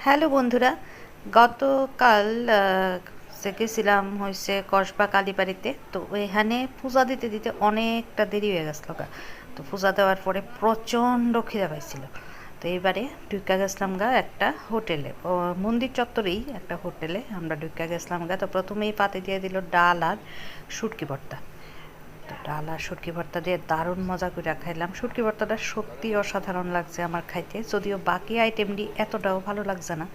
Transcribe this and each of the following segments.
Hello বন্ধুরা, গতকাল গেছিলাম হয়েছে কসবা কালীবাড়িতে। তো এখানে পূজা দিতে দিতে অনেকটা দেরি হয়ে গেছিলো গা। তো পূজা দেওয়ার পরে প্রচণ্ড খিদা পাইছিল। তো এইবারে ঢুকা গেছিলাম গা একটা হোটেলে, মন্দির চত্বরেই একটা হোটেলে আমরা ঢুকা গেছিলাম গা। তো প্রথমেই পাতে দিয়ে দিল ডাল আর শুটকি ভর্তা। তো ডাল আর শুটকি ভর্তা দিয়ে দারুণ মজা করে খাইলাম। শুটকি ভর্তাটা সত্যি অসাধারণ লাগছে আমার খাইতে, যদিও বাকি আইটেমটি এতটাও ভালো লাগছে না,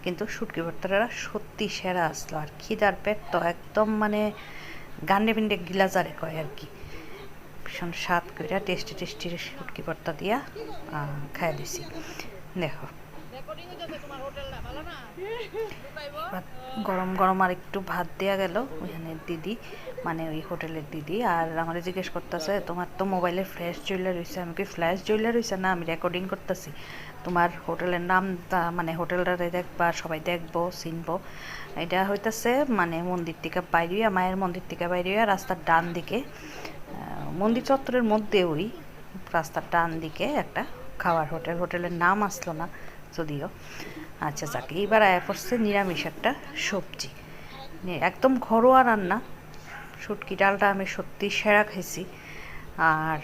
কিন্তু শুটকি ভর্তাটা সত্যি সেরা আসলো। আর খিদার পেট তো একদম মানে গান্ডে পিন্ডে গিলা জারে কয় আর কি। ভীষণ স্বাদ করে টেস্টি টেস্টি শুটকি ভর্তা দিয়া খাই দিছি। দেখো এবার গরম গরম আর একটু ভাত দেওয়া গেল ওইখানে দিদি, মানে ওই হোটেলের দিদি। আর আমারে জিজ্ঞেস করতেছে, তোমার তো মোবাইলে ফ্ল্যাশ জ্বলে রয়েছে। আমি কি ফ্ল্যাশ জ্বলে রয়েছে? না, আমি রেকর্ডিং করতেছি। তোমার হোটেলের নাম মানে হোটেলটাতে দেখবা, সবাই দেখবো চিনবো। এটা হইতেছে মানে মন্দির থেকে বাইরিয়া, মায়ের মন্দির থেকে বাইরিয়া রাস্তার ডান দিকে, মন্দির চত্বরের মধ্যে ওই রাস্তার ডান দিকে একটা খাওয়ার হোটেল। হোটেলের নাম আসলো না যদিও। আচ্ছা যাক, এইবার আয়া পড়ছে নিরামিষ একটা সবজি, একদম ঘরোয়া রান্না। শুটকি ডালটা আমি সত্যি সেরা খাইছি। আর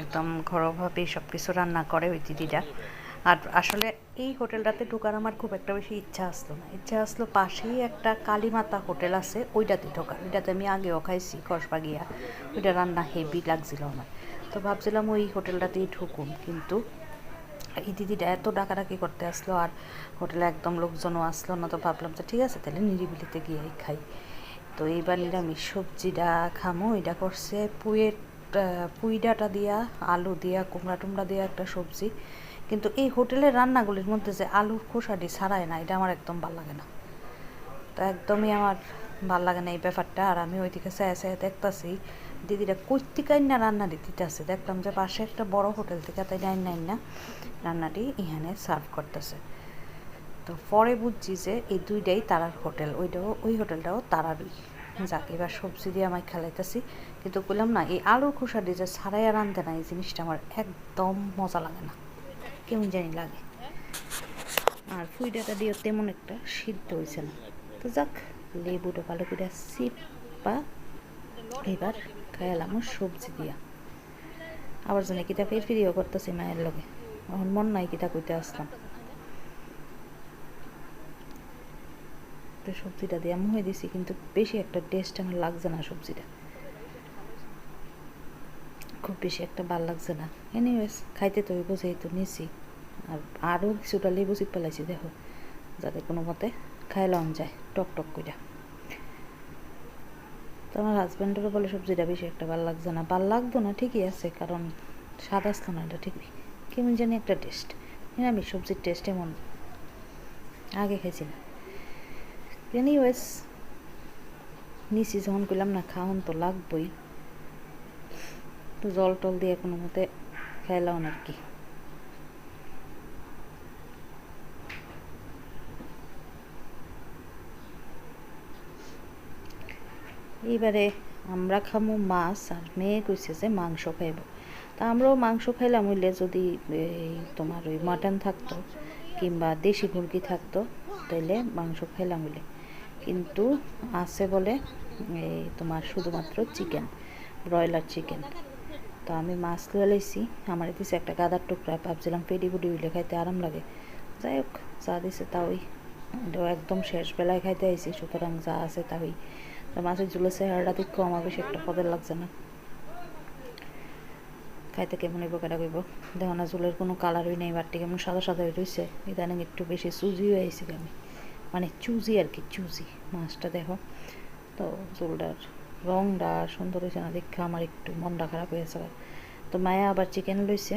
একদম ঘরোয়াভাবেই সব কিছু রান্না করে ওই দিদিটা। আর আসলে এই হোটেলটাতে ঢোকার আমার খুব একটা বেশি ইচ্ছা আসলো না। ইচ্ছা আসলো পাশেই একটা কালীমাতা হোটেল আছে, ওইটাতে ঢোকার। ওইটাতে আমি আগেও খাইছি কসবা গিয়া, ওইটা রান্না হেভি লাগছিল আমার। তো ভাবছিলাম ওই হোটেলটাতেই ঢুকুন, কিন্তু এই দিদিটা এত ডাকাডাকি করতে আসলো আর হোটেলে একদম লোকজনও আসলো না। তো ভাবলাম যে ঠিক আছে, তাহলে নিরিবিলিতে গিয়েই খাই। তো এইবার নিরামিষ সবজিটা খামো। এটা করছে পুঁই ডাঁটা দিয়া, আলু দিয়া, কুমড়া টুমড়া দিয়া একটা সবজি। কিন্তু এই হোটেলের রান্নাগুলির মধ্যে যে আলুর খোসাটি ছাড়ায় না, এটা আমার একদম ভাল লাগে না। তো একদমই আমার ভাল লাগে না এই ব্যাপারটা। আর আমি ওইদিকে চায় চায় দেখতেছি দিদিরা কৈত্তিকাই না রান্না দিতেছে। দেখলাম যে পাশে একটা বড় হোটেল থেকে তাই না রান্নাটি ইহানে সার্ভ করতেছে। তো পরে বুঝছি যে এই দুইটাই তারার হোটেল, ওই হোটেলটাও তারারই। যাক, এবার সবজি দিয়ে আমায় খেলাইতেছি। কিন্তু বললাম না, এই আলুর খোসা দিয়ে যে ছাড়াইয়া রান্ধে না, এই জিনিসটা আমার একদম মজা লাগে না, কেমন জানি লাগে। আর ফুইডাটা দিয়ে তেমন একটা সিদ্ধ হয়েছে না। তো যাক, লেবুটা ভালো করে চিপা এবার খাইলাম সবজি দিয়া। আবার জানি কিতা ফিরিও করতেছি মায়ের লগে, এখন মন নাই কিতা কইতে আসলাম। তো সবজিটা দিয়ে মুহে দিছি, কিন্তু বেশি একটা টেস্ট আমার লাগছে না সবজিটা, খুব বেশি একটা ভাল লাগছে না। এনিওয়েজ খাইতে তো হইব, যেহেতু নিছি। আর আরও কিছুটা লেবু চিপ পেলাইছি দেখো, যাতে কোনো মতে খাইলাম যায় টক টক করে। তো আমার হাজব্যান্ডেরও বলে সবজিটা বেশি একটা ভাল লাগছে না। ভাল লাগতো না ঠিকই আছে, কারণ স্বাদ আসতো না, এটা ঠিকই, কেমন জানি একটা টেস্ট। আমি সবজির টেস্ট এমন আগে খাইছি না। এনিওয়েজ নিছি যখন করলাম না, খাওয়ান তো লাগবই। তো জল টল দিয়ে কোনো মতে খাইলাম আর কি। এইবারে আমরা খামো মাছ, আর মেয়ে কইছে যে মাংস খাইব। তা আমরাও মাংস খাইলাম হইলে, যদি তোমার ওই মাটন থাকতো কিংবা দেশি মুরগি থাকতো, তাইলে মাংস খাইলাম হইলে। কিন্তু আছে বলে এই তোমার শুধুমাত্র চিকেন, ব্রয়লার চিকেন। তো আমি মাছ লয়ে লাইছি, আমার দিছে একটা গাদার টুকরা। ভাবছিলাম পেডি পুডি হইলে খাইতে আরাম লাগে। যাই হোক, যা দিছে তা ওই একদম শেষ বেলায় খাইতে আইছি, সুতরাং যা আছে তা ওই। তো মাছের ঝুলের চেহারাটা দেখো আমার বেশি একটা পদের লাগছে না। খাইতে কেমন হইব কেটা কইব, দেখো না ঝুলের কোনো কালারই নেই, বাটটি কেমন সাদা সাদা হয়ে রয়েছে। ইদানিং একটু বেশি চুজি হয়ে আইছি আমি, মানে চুজি আর কি, চুজি মাছটা দেখো। তো ঝোলটার রংটা সুন্দর হয়েছে না, দেখে আমার একটু মনটা খারাপ হয়েছে। তো মায়া আবার চিকেন লইছে,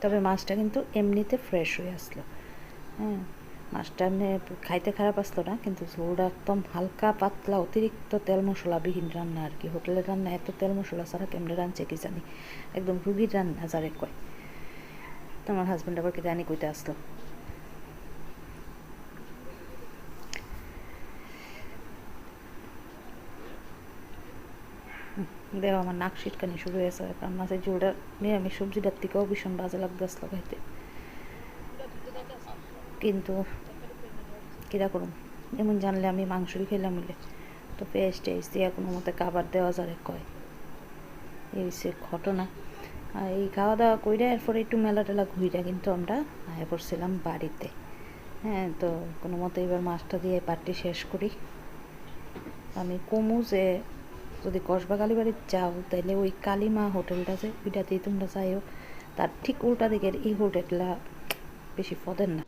তবে মাছটা কিন্তু এমনিতে ফ্রেশ হয়ে আসলো। হ্যাঁ, মাছটা এমনি খাইতে খারাপ আসলো না, কিন্তু ঝোলটা একদম হালকা পাতলা, অতিরিক্ত তেল মশলাবিহীন রান্না আর কি। হোটেলের রান্না এত তেল মশলা ছাড়া কেমনে রাঁধছে কি জানি, একদম রুগীর রান্না যারে কয়। তো আমার হাজব্যান্ড আবার কি জানি কইতে আসলো। দেখো আমার নাক শীতকানি শুরু হয়েছে, কারণ মাছের ঝোলটা নিরামিষ সবজিটার থেকেও ভীষণ বাজে লাগতে আসলো খাইতে। কিন্তু কিরা করুম, এমন জানলে আমি মাংসই খেলাম মিলে। তো পেঁয়াজ টেস্ট দিয়ে কোনো মতে খাবার দেওয়া যাবে কয়, এই হচ্ছে ঘটনা। আর এই খাওয়া দাওয়া কইরা এরপরে একটু মেলা টেলা ঘুইরা কিন্তু আমরা আয়া পড়ছিলাম বাড়িতে। হ্যাঁ, তো কোনো মতে এবার মাছটা দিয়ে পার্টি শেষ করি। আমি কমু যে যদি কসবা কালীবাড়ি যাও তাহলে ওই কালিমা হোটেলটা যে ওইটাতেই তোমরা যাইও, তার ঠিক উল্টা দিকের এই হোটেলটা বেশি পদের না।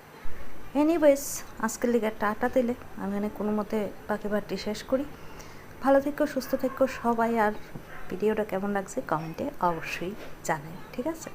এনিওয়েজ আজকের লিগে টাটা দিলে আমি এখানে কোনো মতে বাকি পার্টি শেষ করি। ভালো থেকো, সুস্থ থেকো সবাই। আর ভিডিওটা কেমন লাগছে কমেন্টে অবশ্যই জানাই, ঠিক আছে?